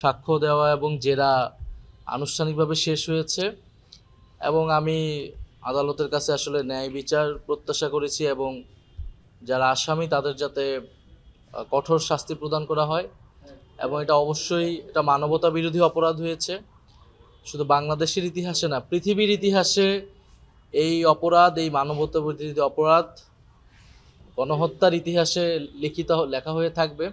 সাক্ষ্য দেওয়া এবং জেরা আনুষ্ঠানিকভাবে শেষ হয়েছে এবং আমি আদালতের কাছে আসলে ন্যায় বিচার প্রত্যাশা করেছি এবং যারা আসামি তাদের যাতে কঠোর শাস্তি প্রদান করা হয় এবং এটা অবশ্যই এটা মানবতা বিরোধী অপরাধ হয়েছে। শুধু বাংলাদেশের ইতিহাসে না, পৃথিবীর ইতিহাসে এই অপরাধ, এই মানবতা বিরোধী অপরাধ গণহত্যার ইতিহাসে লেখা হয়ে থাকবে।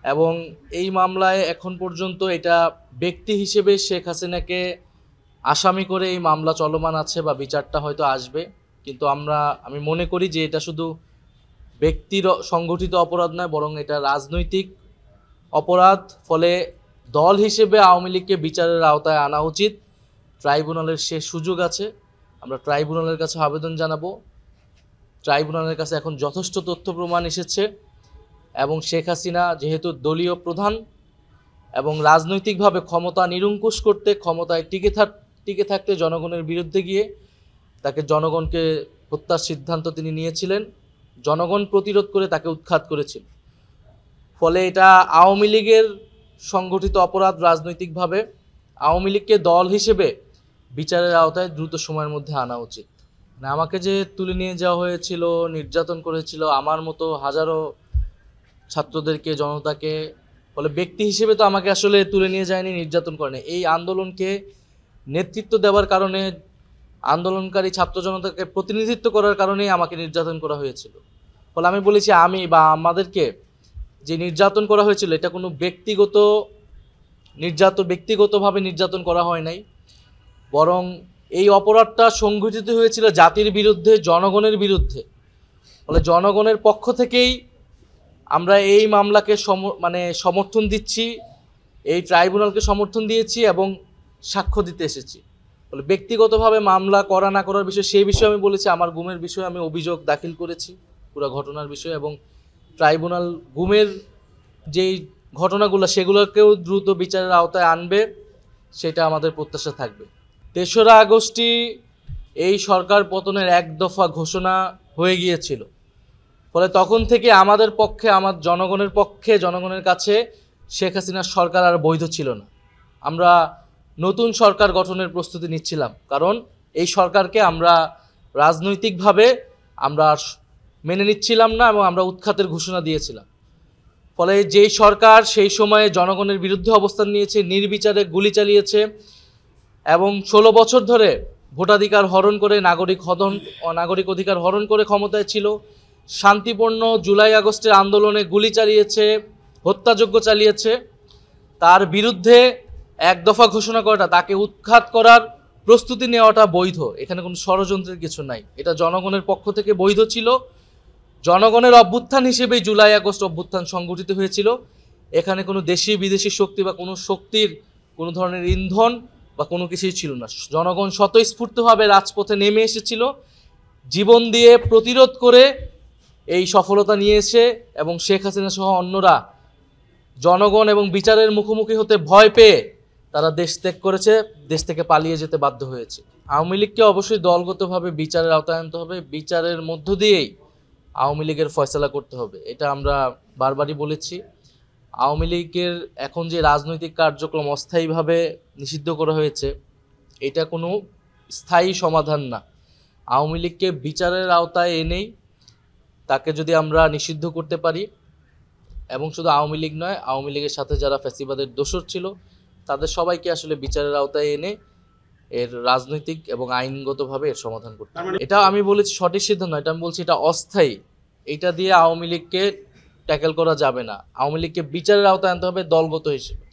এবং এই মামলায় এখন পর্যন্ত এটা ব্যক্তি হিসেবে শেখ হাসিনাকে আসামি করে এই মামলা চলমান আছে বা বিচারটা হয়তো আসবে, কিন্তু আমি মনে করি যে এটা শুধু ব্যক্তির সংগঠিত অপরাধ নয়, বরং এটা রাজনৈতিক অপরাধ। ফলে দল হিসেবে আওয়ামী লীগকে বিচারের আওতায় আনা উচিত। ট্রাইব্যুনালের শেষ সুযোগ আছে, আমরা ট্রাইব্যুনালের কাছে আবেদন জানাবো। ট্রাইব্যুনালের কাছে এখন যথেষ্ট তথ্য প্রমাণ এসেছে এবং শেখ হাসিনা যেহেতু দলীয় প্রধান এবং রাজনৈতিকভাবে ক্ষমতা নিরঙ্কুশ করতে, ক্ষমতায় টিকে থাকতে জনগণের বিরুদ্ধে গিয়ে তাকে জনগণকে হত্যার সিদ্ধান্ত তিনি নিয়েছিলেন, জনগণ প্রতিরোধ করে তাকে উৎখাত করেছিল। ফলে এটা আওয়ামী লীগের সংগঠিত অপরাধ রাজনৈতিকভাবে। আওয়ামী লীগকে দল হিসেবে বিচারের আওতায় দ্রুত সময়ের মধ্যে আনা উচিত। আমাকে যে তুলে নিয়ে যাওয়া হয়েছিল, নির্যাতন করেছিল আমার মতো হাজারো ছাত্রদেরকে, জনতাকে, ফলে ব্যক্তি হিসেবে তো আমাকে আসলে তুলে নিয়ে যায়নি, নির্যাতন করেনি। এই আন্দোলনকে নেতৃত্ব দেওয়ার কারণে, আন্দোলনকারী ছাত্র জনতাকে প্রতিনিধিত্ব করার কারণেই আমাকে নির্যাতন করা হয়েছিল। ফলে আমি বলেছি, আমি বা আমাদেরকে যে নির্যাতন করা হয়েছিল এটা কোনো ব্যক্তিগতভাবে নির্যাতন করা হয় নাই, বরং এই অপরাধটা সংঘটিত হয়েছিল জাতির বিরুদ্ধে, জনগণের বিরুদ্ধে। ফলে জনগণের পক্ষ থেকেই আমরা এই মামলাকে সমর্থন দিচ্ছি, এই ট্রাইব্যুনালকে সমর্থন দিয়েছি এবং সাক্ষ্য দিতে এসেছি। ফলে ব্যক্তিগতভাবে মামলা করা না করার বিষয়, সেই বিষয়ে আমি বলেছি। আমার গুমের বিষয়ে আমি অভিযোগ দাখিল করেছি পুরো ঘটনার বিষয়ে, এবং ট্রাইব্যুনাল গুমের যেই ঘটনাগুলো সেগুলোকেও দ্রুত বিচারের আওতায় আনবে, সেটা আমাদের প্রত্যাশা থাকবে। ৩রা আগস্টই এই সরকার পতনের এক দফা ঘোষণা হয়ে গিয়েছিল। ফলে তখন থেকে আমাদের পক্ষে, আমার জনগণের পক্ষে, জনগণের কাছে শেখ হাসিনার সরকার আর বৈধ ছিল না। আমরা নতুন সরকার গঠনের প্রস্তুতি নিচ্ছিলাম, কারণ এই সরকারকে আমরা রাজনৈতিকভাবে আমরা মেনে নিচ্ছিলাম না এবং আমরা উৎখাতের ঘোষণা দিয়েছিলাম। ফলে যেই সরকার সেই সময়ে জনগণের বিরুদ্ধে অবস্থান নিয়েছে, নির্বিচারে গুলি চালিয়েছে এবং 16 বছর ধরে ভোটাধিকার হরণ করে, নাগরিক অধিকার হরণ করে ক্ষমতায় ছিল, শান্তিপূর্ণ জুলাই আগস্টের আন্দোলনে গুলি চালিয়েছে, হত্যাযজ্ঞ চালিয়েছে, তার বিরুদ্ধে এক দফা ঘোষণা করাটা, তাকে উৎখাত করার প্রস্তুতি নেওয়াটা বৈধ। এখানে কোনো ষড়যন্ত্রের কিছু নাই, এটা জনগণের পক্ষ থেকে বৈধ ছিল। জনগণের অভ্যুত্থান হিসেবেই জুলাই আগস্ট অভ্যুত্থান সংগঠিত হয়েছিল। এখানে কোনো দেশি বিদেশি শক্তি বা কোনো শক্তির কোনো ধরনের ইন্ধন বা কোনো কিছুই ছিল না। জনগণ স্বতঃস্ফূর্তভাবে রাজপথে নেমে এসেছিল, জীবন দিয়ে প্রতিরোধ করে এই সফলতা নিয়েছে এবং শেখ হাসিনা সহ অন্যরা জনগণ এবং বিচারের মুখোমুখি হতে ভয় পেয়ে তারা দেশ ত্যাগ করেছে, দেশ থেকে পালিয়ে যেতে বাধ্য হয়েছে। আওয়ামী লীগকে অবশ্যই দলগতভাবে বিচারের আওতায় আনতে হবে, বিচারের মধ্য দিয়েই আওয়ামী লীগের ফয়সালা করতে হবে। এটা আমরা বারবারই বলেছি। আওয়ামী লীগের এখন যে রাজনৈতিক কার্যক্রম অস্থায়ীভাবে নিষিদ্ধ করা হয়েছে, এটা কোনো স্থায়ী সমাধান না। আওয়ামী লীগকে বিচারের আওতায় এনেই তাকে যদি আমরা নিষিদ্ধ করতে পারি, এবং শুধু আওয়ামী লীগ নয়, আওয়ামী লীগের সাথে যারা ফ্যাসিবাদের দোসর ছিল তাদের সবাইকে আসলে বিচারের আওতায় এনে এর রাজনৈতিক এবং আইনগতভাবে এর সমাধান করতে হবে। এটা আমি বলেছি সঠিক সিদ্ধান্ত, এটা আমি বলছি এটা অস্থায়ী। এটা দিয়ে আওয়ামী লীগকে ট্যাকেল করা যাবে না। আওয়ামী লীগকে বিচারের আওতায় আনতে হবে দলগত হিসেবে।